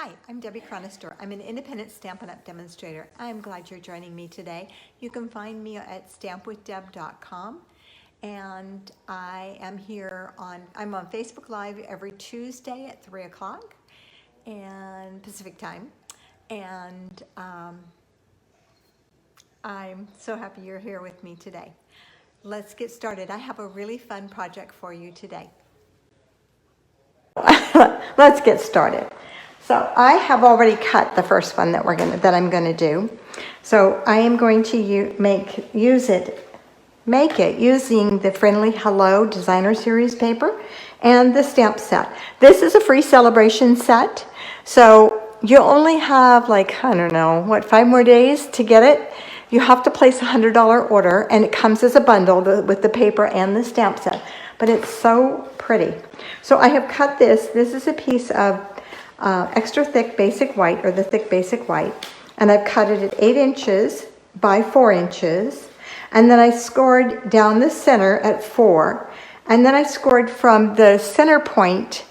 Hi, I'm Debbie Chronister. I'm an independent Stampin' Up! Demonstrator. I'm glad you're joining me today. You can find me at stampwithdeb.com, and I'm on Facebook Live every Tuesday at 3 o'clock and Pacific Time. And I'm so happy you're here with me today. Let's get started. I have a really fun project for you today. Let's get started. So I have already cut the first one that I'm gonna do. So I am going to make it using the Friendly Hello Designer Series paper and the stamp set. This is a free celebration set. So you only have 5 more days to get it. You have to place a $100 order, and it comes as a bundle with the paper and the stamp set. But it's so pretty. So I have cut this. This is a piece of extra thick basic white, or the thick basic white, and I've cut it at 8 inches by 4 inches, and then I scored down the center at 4, and then I scored from the center point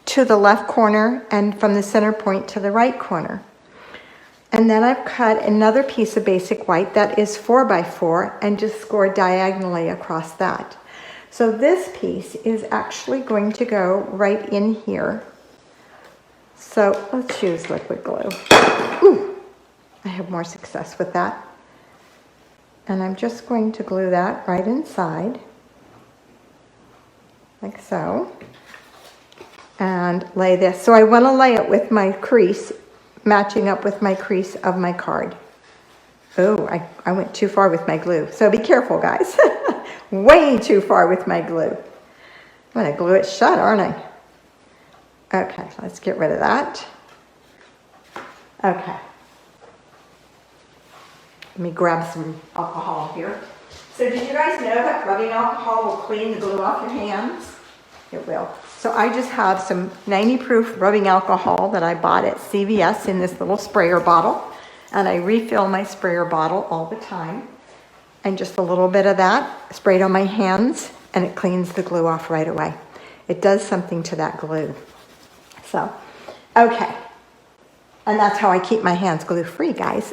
to the left corner and from the center point to the right corner. And then I've cut another piece of basic white that is 4 by 4 and just scored diagonally across that. So this piece is actually going to go right in here. So let's use liquid glue. Ooh, I have more success with that. And I'm just going to glue that right inside, like so. And lay this. So I want to lay it with my crease, matching up with my crease of my card. Oh, I went too far with my glue. So be careful, guys. Way too far with my glue. I'm going to glue it shut, aren't I? Okay, let's get rid of that. Okay. Let me grab some alcohol here. So did you guys know that rubbing alcohol will clean the glue off your hands? It will. So I just have some 90 proof rubbing alcohol that I bought at CVS in this little sprayer bottle. And I refill my sprayer bottle all the time. And just a little bit of that sprayed on my hands, and it cleans the glue off right away. It does something to that glue. So, okay. And that's how I keep my hands glue free, guys.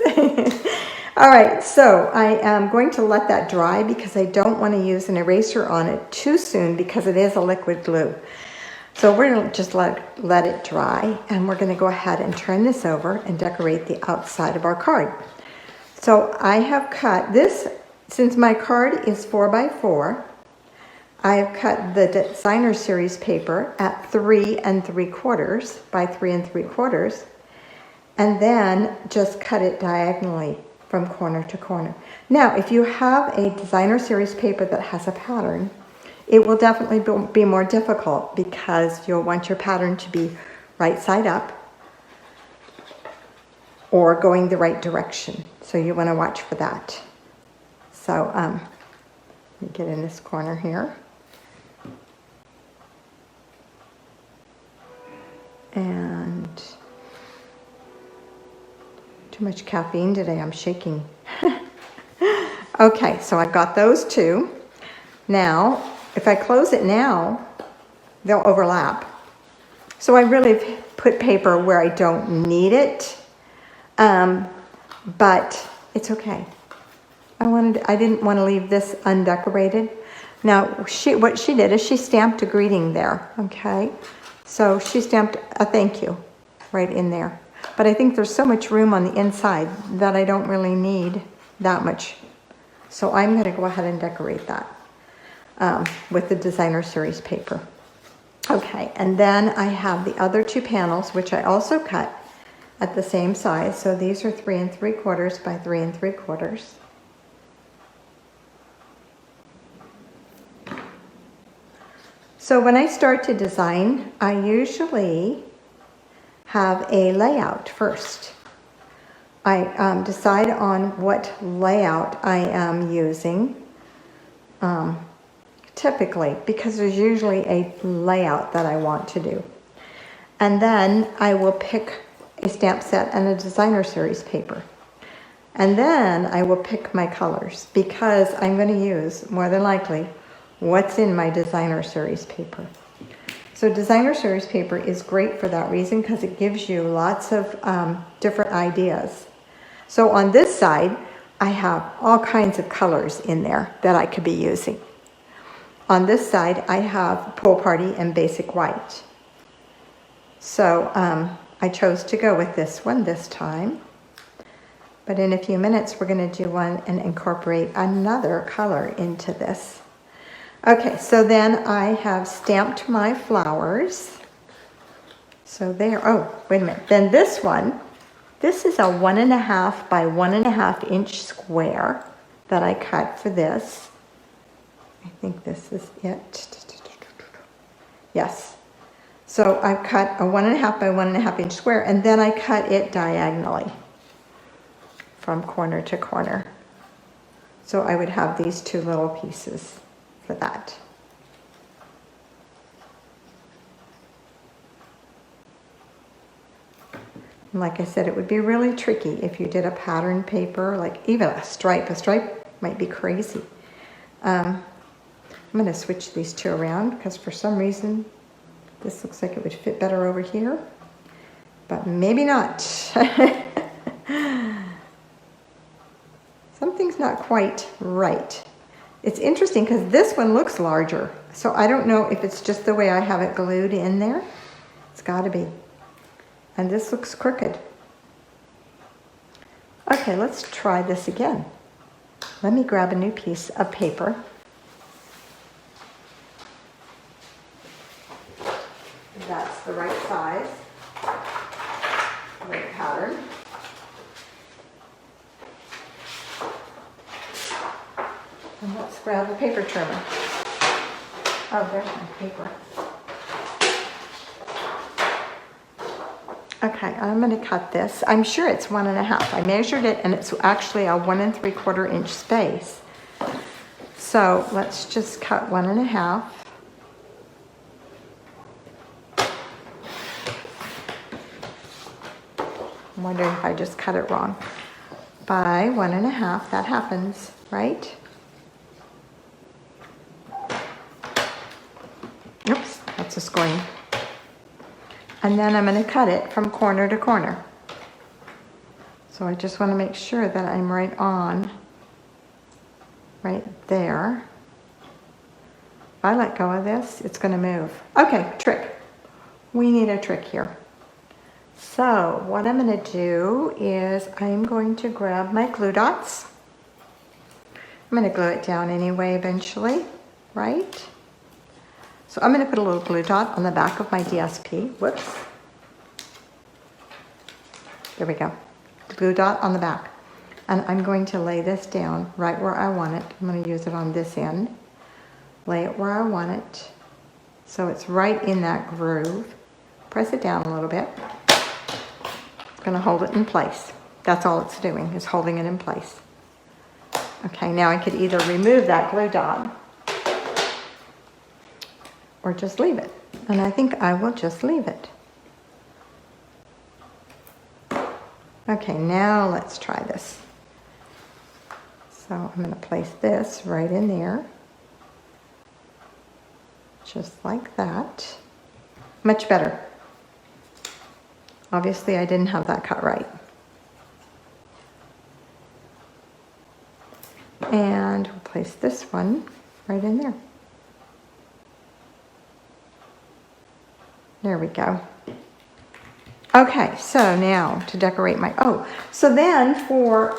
All right, so I am going to let that dry because I don't want to use an eraser on it too soon because it is a liquid glue. So we're going to just let it dry, and we're going to go ahead and turn this over and decorate the outside of our card. So I have cut this, since my card is 4 by 4, I have cut the Designer Series paper at 3 3/4 by 3 3/4, and then just cut it diagonally from corner to corner. Now, if you have a Designer Series paper that has a pattern, it will definitely be more difficult because you'll want your pattern to be right side up or going the right direction. So you want to watch for that. So let me get in this corner here. And too much caffeine today, I'm shaking. Okay, so I've got those two. Now, if I close it now, they'll overlap. So I really put paper where I don't need it, but it's okay. I didn't want to leave this undecorated. Now, what she did is she stamped a greeting there, okay? So she stamped a thank you right in there. But I think there's so much room on the inside that I don't really need that much. So I'm going to go ahead and decorate that with the Designer Series paper. Okay, and then I have the other two panels, which I also cut at the same size. So these are 3 3/4 by 3 3/4. So when I start to design, I usually have a layout first. I decide on what layout I am using, typically, because there's usually a layout that I want to do. And then I will pick a stamp set and a Designer Series paper. And then I will pick my colors because I'm going to use, more than likely, what's in my Designer Series paper. So designer series paper is great for that reason because it gives you lots of different ideas. So on this side, I have all kinds of colors in there that I could be using. On this side, I have Pool Party and Basic White. So I chose to go with this one this time. But in a few minutes, we're going to do one and incorporate another color into this. Okay, so then I have stamped my flowers. So there, oh, wait a minute. Then this one, this is a 1.5 by 1.5 inch square that I cut for this. I think this is it. Yes. So I cut a 1.5 by 1.5 inch square, and then I cut it diagonally from corner to corner. So I would have these two little pieces for that. And like I said, it would be really tricky if you did a pattern paper, like even a stripe. A stripe might be crazy. I'm going to switch these two around because for some reason this looks like it would fit better over here, but maybe not. Something's not quite right. It's interesting because this one looks larger, so I don't know if it's just the way I have it glued in there. It's got to be. And this looks crooked. Okay, let's try this again. Let me grab a new piece of paper. That's the right size, right pattern. And let's grab a paper trimmer. Oh, there's my paper. Okay, I'm going to cut this. I'm sure it's 1.5. I measured it and it's actually a 1 3/4 inch space. So let's just cut 1.5. I'm wondering if I just cut it wrong. By 1.5, that happens, right? Oops, that's a square. And then I'm going to cut it from corner to corner. So I just want to make sure that I'm right on, right there. If I let go of this, it's going to move. Okay, trick. We need a trick here. So what I'm going to do is I'm going to grab my glue dots. I'm going to glue it down anyway eventually, right? So I'm going to put a little glue dot on the back of my DSP. Whoops. There we go. Glue dot on the back. And I'm going to lay this down right where I want it. I'm going to use it on this end. Lay it where I want it. So it's right in that groove. Press it down a little bit. It's going to hold it in place. That's all it's doing, is holding it in place. Okay, now I could either remove that glue dot or just leave it. And I think I will just leave it. Okay, now let's try this. So I'm going to place this right in there. Just like that. Much better. Obviously I didn't have that cut right. And we'll place this one right in there. There we go. Okay, so now to decorate my, so then for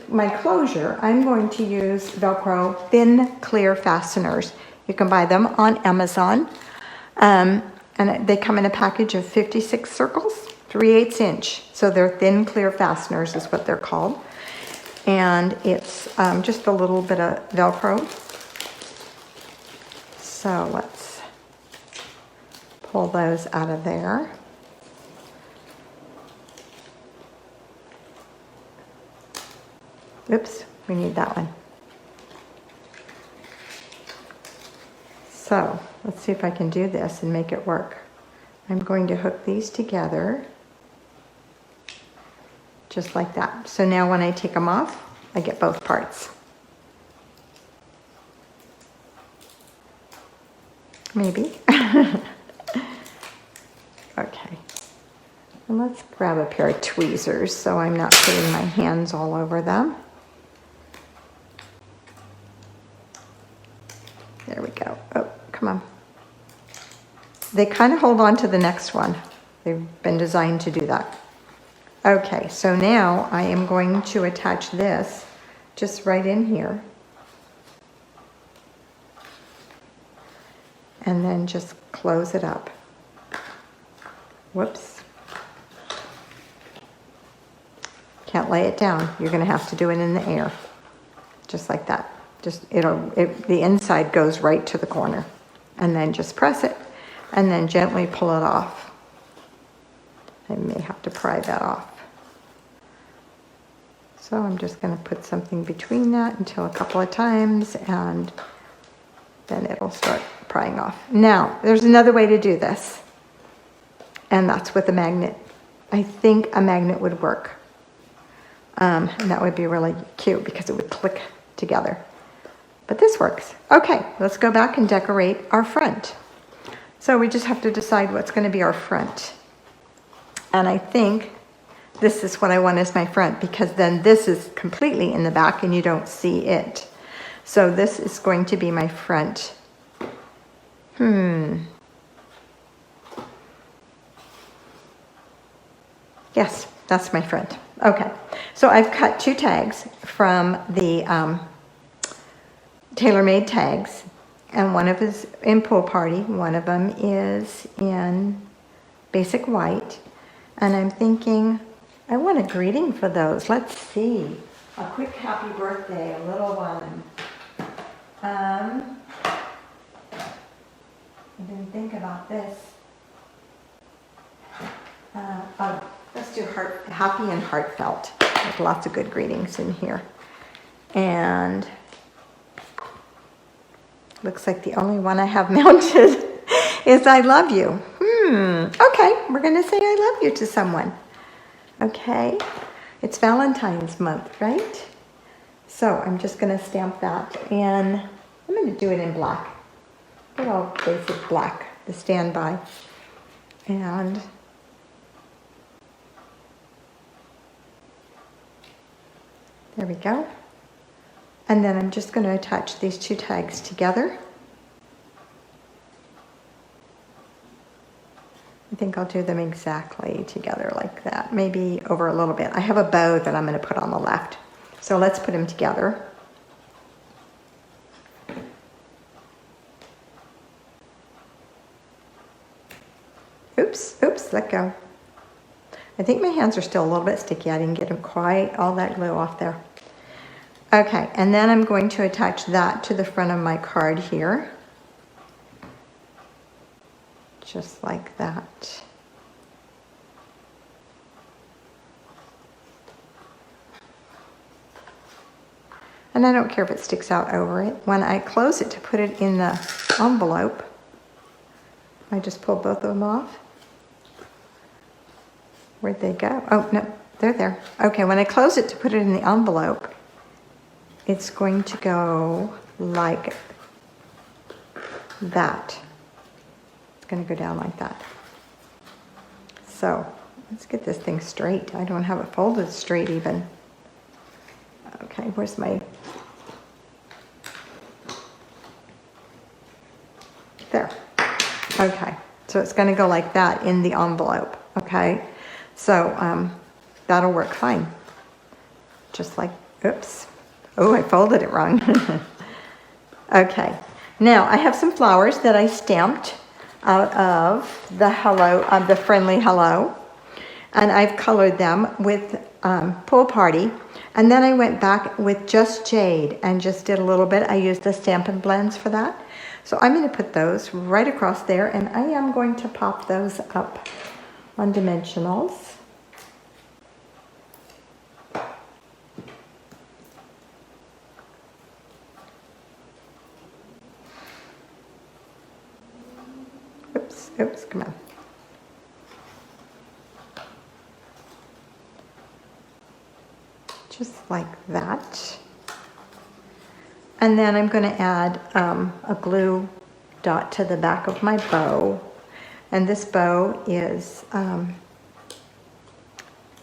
my closure, I'm going to use Velcro thin clear fasteners. You can buy them on Amazon. And they come in a package of 56 circles, 3/8 inch. So they're thin clear fasteners is what they're called. And it's just a little bit of Velcro. So let's pull those out of there. Oops, we need that one. So let's see if I can do this and make it work. I'm going to hook these together just like that. So now when I take them off, I get both parts. Maybe. Okay. And let's grab a pair of tweezers so I'm not putting my hands all over them. There we go. Oh, come on. They kind of hold on to the next one. They've been designed to do that. Okay, so now I am going to attach this just right in here. And then just close it up. Whoops. Can't lay it down. You're going to have to do it in the air. Just like that. Just the inside goes right to the corner. And then just press it. And then gently pull it off. I may have to pry that off. So I'm just going to put something between that until a couple of times, and then it'll start prying off. Now, there's another way to do this, and that's with a magnet. I think a magnet would work. And that would be really cute because it would click together. But this works. Okay, let's go back and decorate our front. So we just have to decide what's going to be our front. And I think this is what I want as my front, because then this is completely in the back and you don't see it. So this is going to be my front. Yes, that's my front. Okay, so I've cut 2 tags from the TaylorMade tags, and one of them is in Pool Party, one of them is in Basic White, and I'm thinking I want a greeting for those. Let's see. A quick happy birthday, a little one. I didn't think about this. Oh, let's do happy and heartfelt. There's lots of good greetings in here. And looks like the only one I have mounted is I love you. Okay, we're going to say I love you to someone. Okay, it's Valentine's month, right? So I'm just going to stamp that, and I'm going to do it in black. Good old basic black, the standby. And there we go. And then I'm just going to attach these 2 tags together. I think I'll do them exactly together like that, maybe over a little bit. I have a bow that I'm going to put on the left. So let's put them together. Oops, let go. I think my hands are still a little bit sticky. I didn't get them quite all that glue off there. Okay, and then I'm going to attach that to the front of my card here. Just like that. And I don't care if it sticks out over it. When I close it to put it in the envelope, I just pull both of them off. Where'd they go? Oh, no, they're there. Okay, when I close it to put it in the envelope, it's going to go like that. It's going to go down like that. So let's get this thing straight. I don't have it folded straight even. Okay, where's my... There. Okay, so it's going to go like that in the envelope. Okay, so that'll work fine. Just like, oops. Oh, I folded it wrong. Okay, now I have some flowers that I stamped out of the hello, the friendly hello, and I've colored them with Pool Party, and then I went back with just Jade and just did a little bit. I used the Stampin' Blends for that. So I'm going to put those right across there, and I am going to pop those up on dimensionals. Oops, come on. Just like that. And then I'm going to add a glue dot to the back of my bow. And this bow is,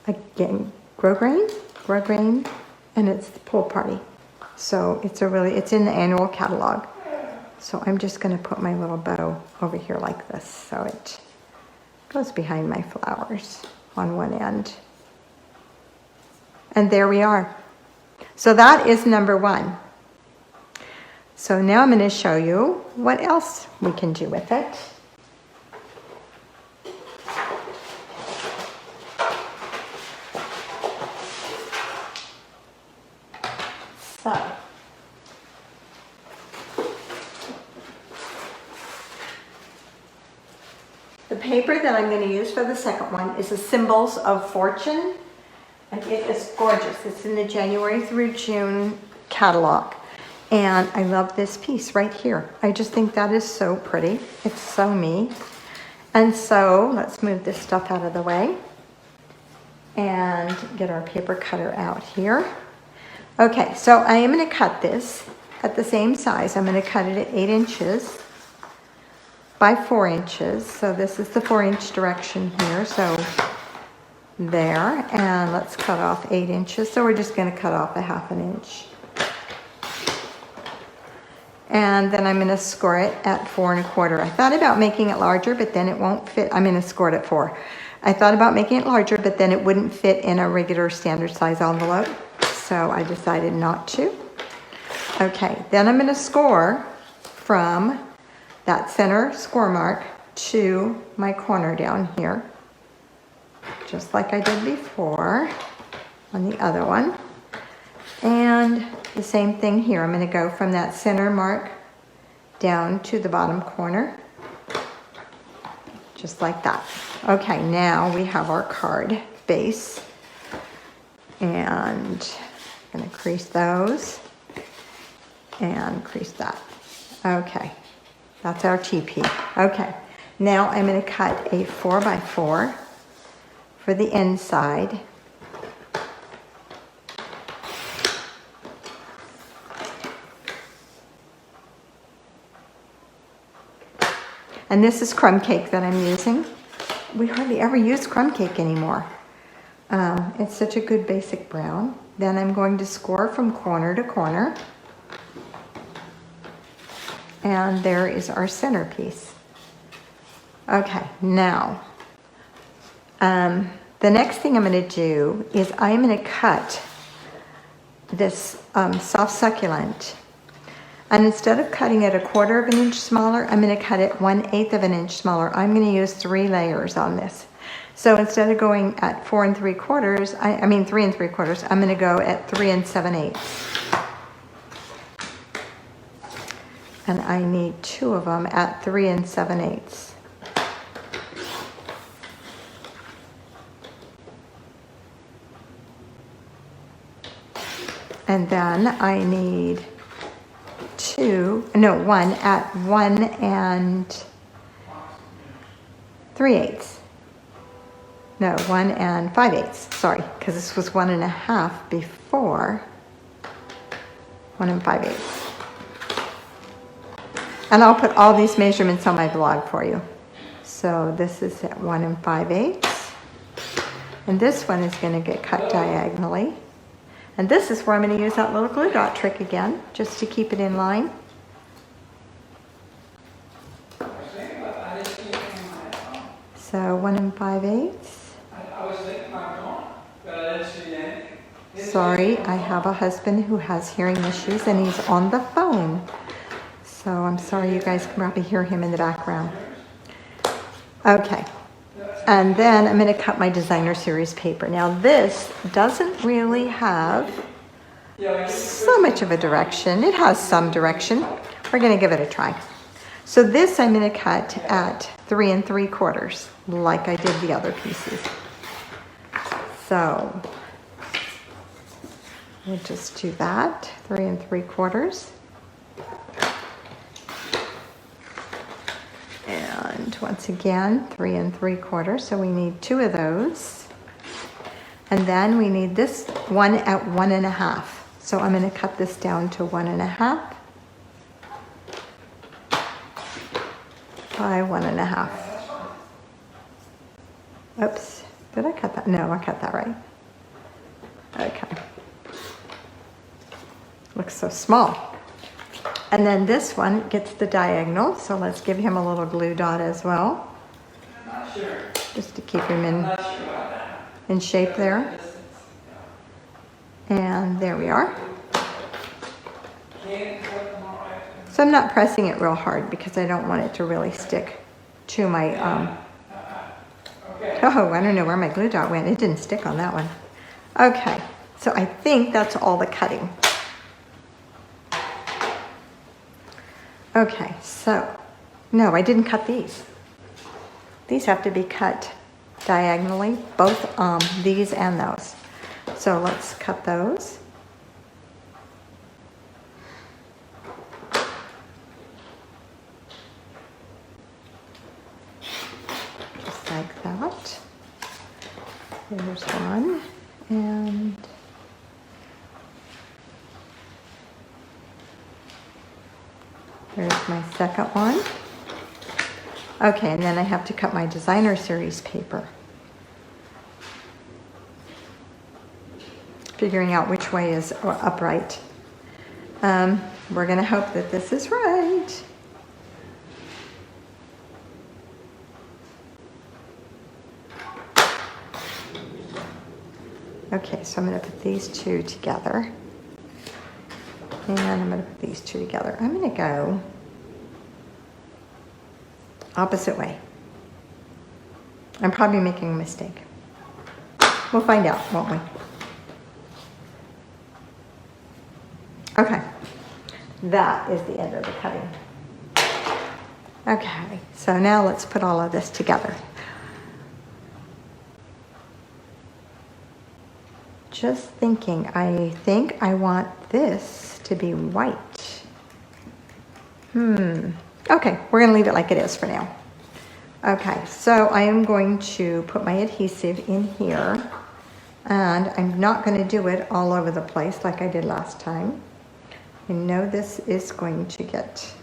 again, Grosgrain, and it's the Pool Party. So it's in the annual catalog. So I'm just gonna put my little bow over here like this, so it goes behind my flowers on one end. And there we are. So that is number 1. So now I'm gonna show you what else we can do with it. So, the paper that I'm going to use for the second one is the Symbols of Fortune, and it is gorgeous. It's in the January through June catalog, and I love this piece right here. I just think that is so pretty. It's so me. And so let's move this stuff out of the way and get our paper cutter out here. Okay, so I am going to cut this at the same size. I'm going to cut it at 8 inches by 4 inches. So this is the 4-inch direction here. So there, and let's cut off 8 inches. So we're just going to cut off a 1/2 inch. And then I'm going to score it at 4 1/4. I thought about making it larger, but then it won't fit. I'm going to score it at 4. I thought about making it larger, but then it wouldn't fit in a regular standard size envelope. So I decided not to. Okay, then I'm going to score from that center score mark to my corner down here, just like I did before on the other one. And the same thing here. I'm going to go from that center mark down to the bottom corner, just like that. Okay, now we have our card base, and I'm going to crease those and crease that. Okay, that's our TP. Okay, now I'm going to cut a 4x4 for the inside. And this is crumb cake that I'm using. We hardly ever use crumb cake anymore. It's such a good basic brown. Then I'm going to score from corner to corner. And there is our centerpiece. Okay, now, the next thing I'm going to do is I'm going to cut this soft succulent. And instead of cutting it 1/4 of an inch smaller, I'm going to cut it 1/8 of an inch smaller. I'm going to use 3 layers on this. So instead of going at 4 3/4, I mean 3 3/4, I'm going to go at 3 7/8. And I need 2 of them at 3 7/8. And then I need 1 at 1 3/8. No, 1 5/8. Sorry, because this was 1 1/2 before. 1 5/8. And I'll put all these measurements on my blog for you. So this is at 1 5/8. And this one is going to get cut diagonally. And this is where I'm going to use that little glue dot trick again, just to keep it in line. So 1 5/8. Sorry, I have a husband who has hearing issues and he's on the phone. So I'm sorry, you guys can probably hear him in the background. Okay. And then I'm going to cut my designer series paper. Now this doesn't really have so much of a direction. It has some direction. We're going to give it a try. So this I'm going to cut at 3 3/4, like I did the other pieces. So we'll just do that, 3 3/4. And once again, 3 3/4, so we need 2 of those. And then we need this one at 1 1/2. So I'm going to cut this down to 1 1/2 by 1 1/2. Oops, did I cut that? No, I cut that right. Okay. Looks so small. And then this one gets the diagonal, so let's give him a little glue dot as well. I'm not sure. Just to keep him I'm not sure about that. in shape there. And there we are. So I'm not pressing it real hard because I don't want it to really stick to my, oh, I don't know where my glue dot went. It didn't stick on that one. Okay, so I think that's all the cutting. Okay, so, no, I didn't cut these. These have to be cut diagonally, both these and those. So let's cut those. Just like that. There's one, and there's my second one. Okay, and then I have to cut my designer series paper. Figuring out which way is upright. We're gonna hope that this is right. Okay, so I'm gonna put these two together. And I'm gonna put these two together. I'm gonna go opposite way. I'm probably making a mistake. We'll find out, won't we? Okay, that is the end of the cutting. Okay, so now let's put all of this together. Just thinking, I think I want this to be white. Okay, we're gonna leave it like it is for now. Okay, so I am going to put my adhesive in here, and I'm not gonna do it all over the place like I did last time. I know this is going to get,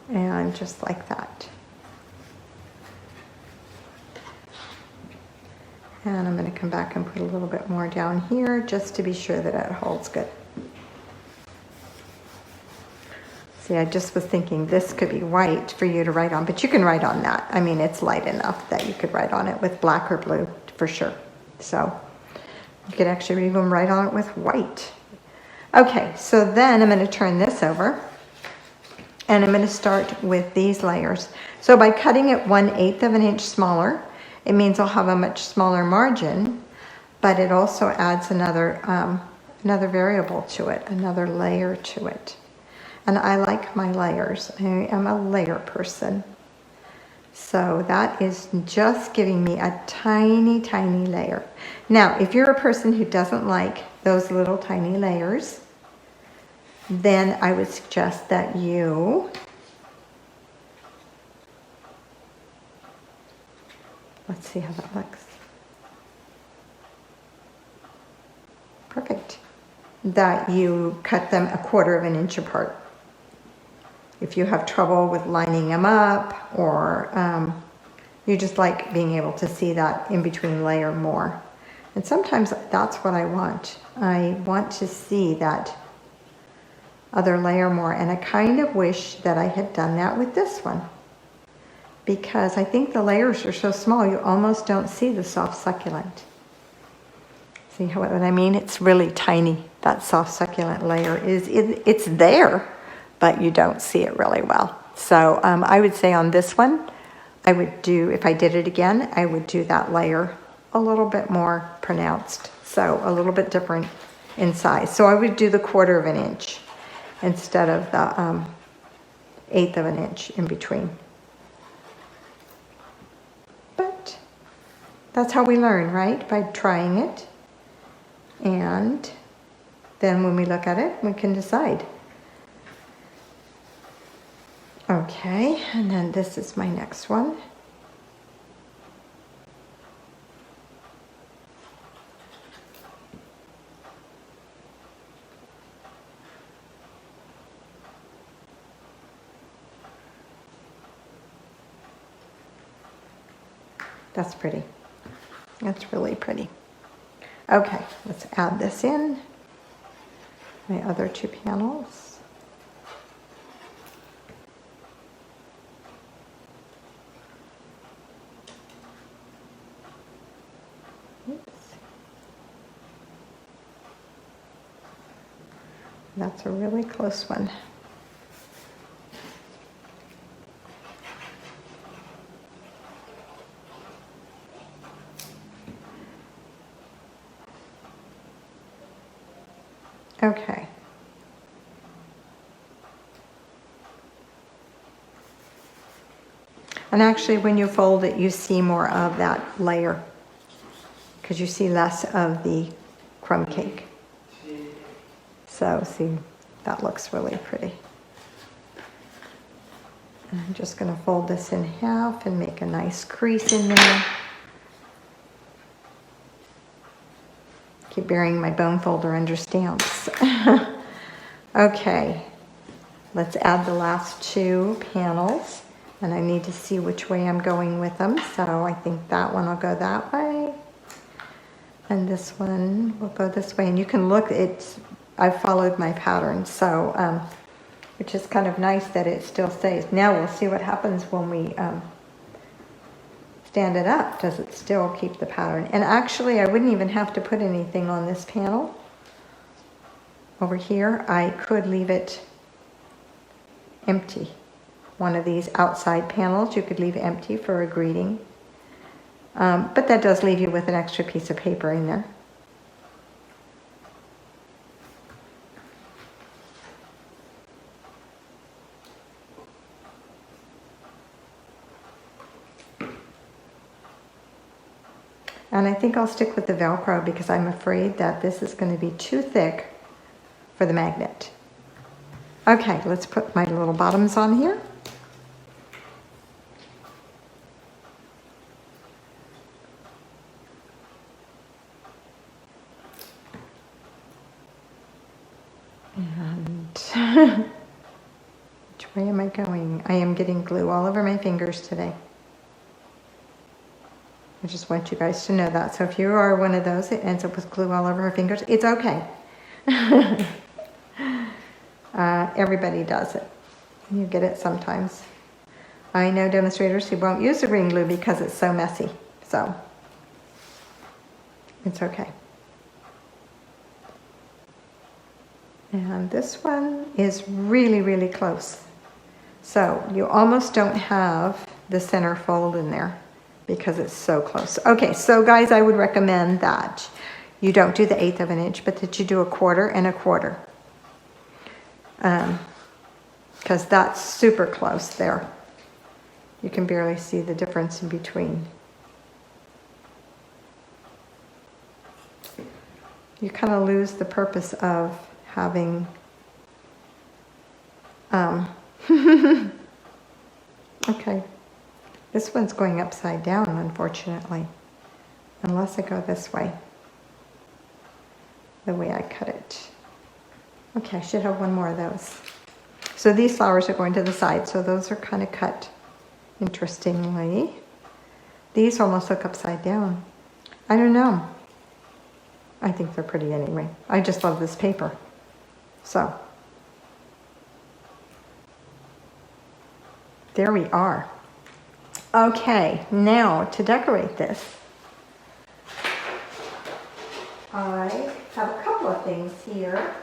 and just like that. And I'm going to come back and put a little bit more down here just to be sure that it holds good. See, I just was thinking this could be white for you to write on, but you can write on that. I mean, it's light enough that you could write on it with black or blue for sure. So you could actually even write on it with white. Okay, so then I'm going to turn this over and I'm going to start with these layers. So by cutting it 1/8 of an inch smaller, it means I'll have a much smaller margin, but it also adds another variable to it, another layer to it. And I like my layers. I am a layer person. So that is just giving me a tiny, tiny layer. Now, if you're a person who doesn't like those little tiny layers, then I would suggest that you let's see how that looks. Perfect. That you cut them 1/4 of an inch apart. If you have trouble with lining them up, or you just like being able to see that in between layer more. And sometimes that's what I want. I want to see that other layer more, and I kind of wish that I had done that with this one, because I think the layers are so small you almost don't see the soft succulent. See what I mean? It's really tiny. That soft succulent layer it's there, but you don't see it really well. So I would say on this one, I would do, if I did it again, I would do that layer a little bit more pronounced. So a little bit different in size. So I would do the 1/4 of an inch instead of the 1/8 of an inch in between. But that's how we learn, right? By trying it. And then when we look at it, we can decide. Okay, and then this is my next one. That's pretty. That's really pretty. Okay, let's add this in. My other two panels. Oops. That's a really close one. Okay. And actually, when you fold it, you see more of that layer because you see less of the crumb cake. So, see, that looks really pretty. And I'm just going to fold this in half and make a nice crease in there. Keep burying my bone folder under stamps. Okay, let's add the last two panels. And I need to see which way I'm going with them. So I think that one will go that way. And this one will go this way. And you can look, I've followed my pattern. So, which is kind of nice that it still stays. Now we'll see what happens when we stand it up. Does it still keep the pattern? And actually, I wouldn't even have to put anything on this panel. Over here, I could leave it empty. One of these outside panels you could leave empty for a greeting. But that does leave you with an extra piece of paper in there. And I think I'll stick with the Velcro because I'm afraid that this is going to be too thick for the magnet. Okay, let's put my little bottoms on here. And which way am I going? I am getting glue all over my fingers today. I just want you guys to know that. So if you are one of those that ends up with glue all over her fingers, it's okay. Everybody does it. You get it sometimes. I know demonstrators who won't use the green glue because it's so messy. So it's okay. And this one is really, really close. So you almost don't have the center fold in there because it's so close. Okay, so guys, I would recommend that you don't do the 1/8 of an inch, but that you do 1/4 and 1/4. Because that's super close there. You can barely see the difference in between. You kind of lose the purpose of having okay, this one's going upside down, unfortunately, unless I go this way, the way I cut it. Okay, I should have one more of those. So these flowers are going to the side, so those are kind of cut interestingly. These almost look upside down. I don't know. I think they're pretty anyway. I just love this paper. So, there we are. Okay, now to decorate this, I have a couple of things here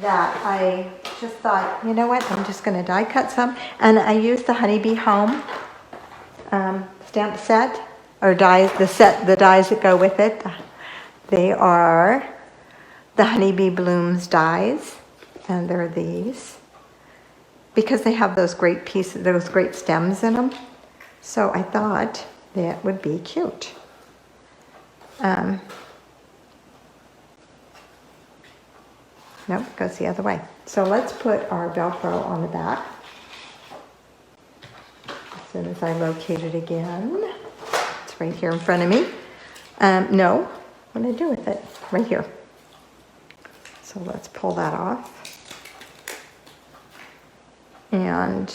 that I just thought, you know what, I'm just going to die cut some. And I used the Honeybee Home stamp set, or dies, the dies that go with it. They are the Honeybee Blooms dies, and they're these. Because they have those great pieces, those great stems in them. So I thought that would be cute. Nope, goes the other way. So let's put our Velcro on the back. As soon as I locate it again. It's right here in front of me. No, what did I do with it? Right here. So let's pull that off. And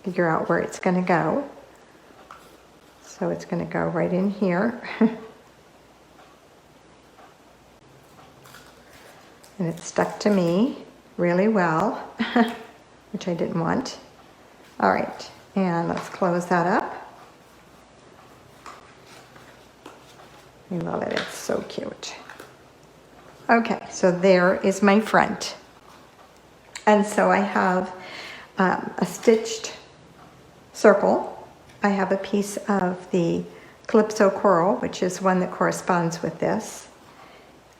figure out where it's going to go. So it's going to go right in here. And it stuck to me really well, which I didn't want. All right, and let's close that up. I love it, it's so cute. Okay, so there is my front. And so I have a stitched circle. I have a piece of the Calypso Coral, which is one that corresponds with this.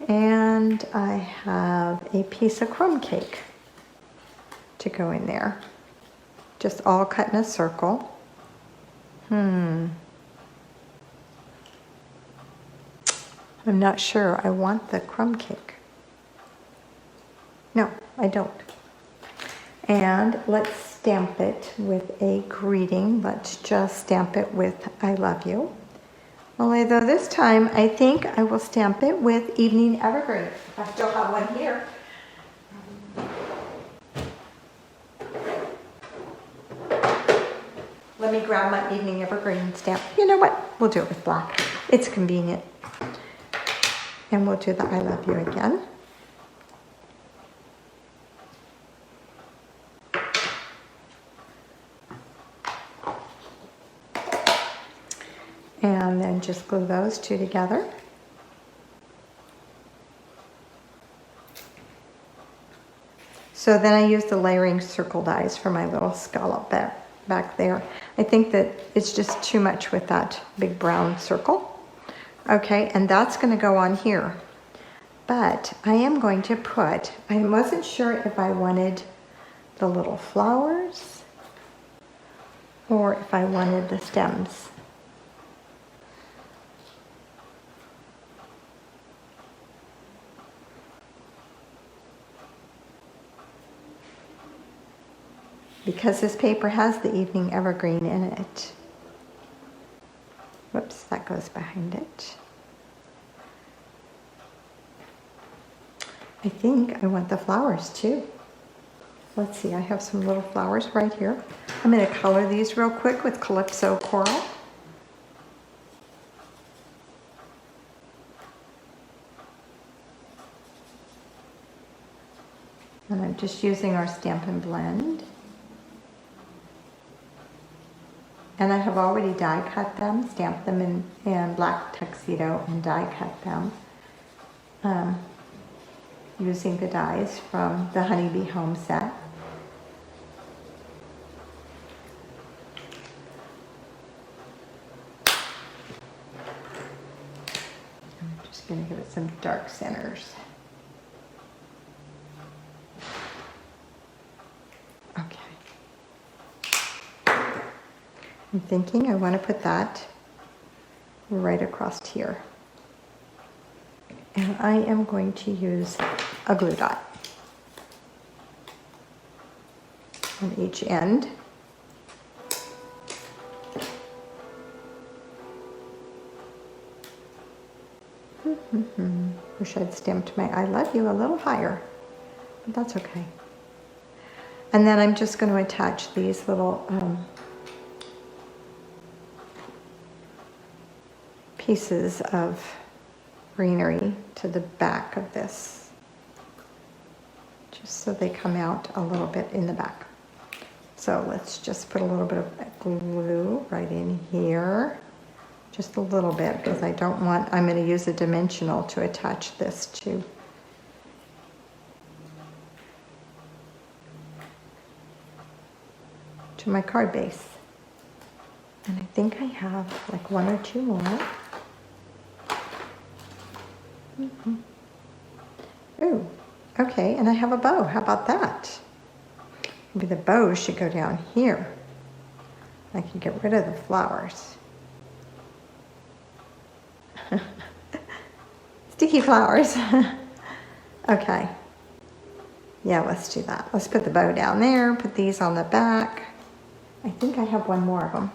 And I have a piece of crumb cake to go in there. Just all cut in a circle. I'm not sure I want the crumb cake. No, I don't. And let's stamp it with a greeting. Let's just stamp it with I love you. Only though this time I think I will stamp it with Evening Evergreen. I still have one here. Let me grab my Evening Evergreen stamp. You know what? We'll do it with black. It's convenient. And we'll do the I love you again. And then just glue those two together. So then I use the layering circle dies for my little scallop back there. I think that it's just too much with that big brown circle. Okay, and that's going to go on here. But I am going to put, I wasn't sure if I wanted the little flowers or if I wanted the stems. Because this paper has the Evening Evergreen in it. Whoops, that goes behind it. I think I want the flowers too. Let's see, I have some little flowers right here. I'm going to color these real quick with Calypso Coral. And I'm just using our Stampin' Blend. And I have already die cut them, stamped them in black tuxedo and die cut them using the dies from the Honeybee Home set. I'm just going to give it some dark centers. Okay. I'm thinking I want to put that right across here. And I am going to use a glue dot on each end. Wish I'd stamped my I love you a little higher, but that's okay. And then I'm just going to attach these little pieces of greenery to the back of this, just so they come out a little bit in the back. So let's just put a little bit of glue right in here, just a little bit, because I don't want, I'm going to use a dimensional to attach this to. To my card base. And I think I have like one or two more. Ooh, okay, and I have a bow. How about that? Maybe the bow should go down here. I can get rid of the flowers. Sticky flowers. Okay. Yeah, let's do that. Let's put the bow down there, put these on the back. I think I have one more of them.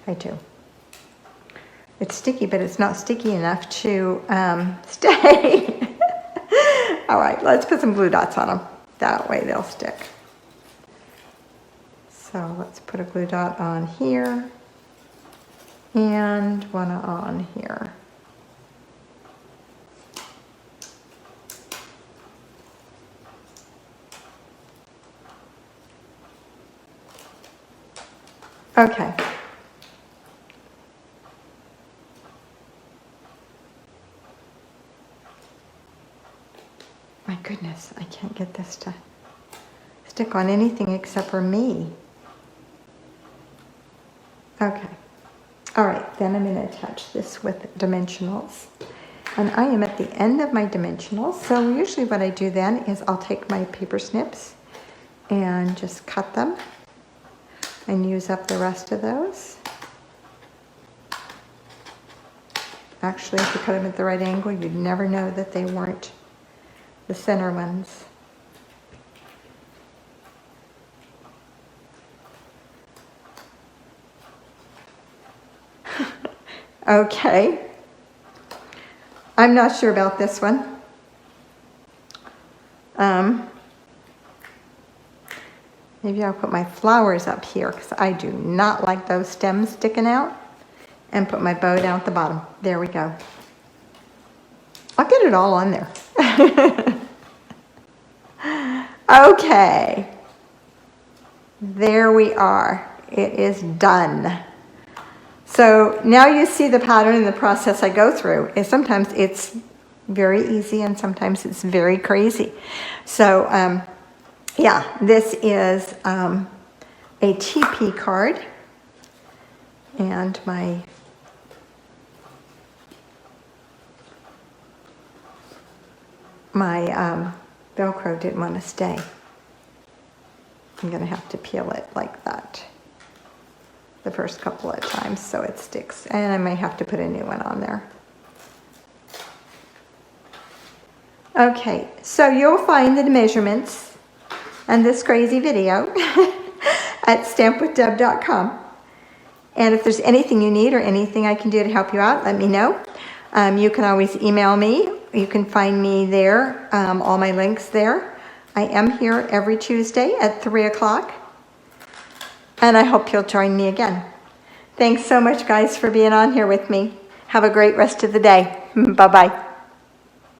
I do. It's sticky, but it's not sticky enough to stay. All right, let's put some glue dots on them. That way they'll stick. So let's put a glue dot on here. and one on here. Okay. My goodness, I can't get this to stick on anything except for me. Okay. All right, then I'm going to attach this with dimensionals. And I am at the end of my dimensionals, so usually what I do then is I'll take my paper snips and just cut them and use up the rest of those. Actually, if you cut them at the right angle, you'd never know that they weren't the center ones. Okay. I'm not sure about this one. Maybe I'll put my flowers up here because I do not like those stems sticking out, and put my bow down at the bottom. There we go. I'll get it all on there. Okay. There we are. It is done. So now you see the pattern and the process I go through. And sometimes it's very easy and sometimes it's very crazy. So yeah, this is a TP card, and my Velcro didn't want to stay. I'm going to have to peel it like that the first couple of times so it sticks, and I may have to put a new one on there. Okay, so you'll find the measurements and this crazy video at stampwithdeb.com. And if there's anything you need or anything I can do to help you out, let me know. You can always email me. You can find me there, all my links there. I am here every Tuesday at 3 o'clock. And I hope you'll join me again. Thanks so much, guys, for being on here with me. Have a great rest of the day. Bye-bye.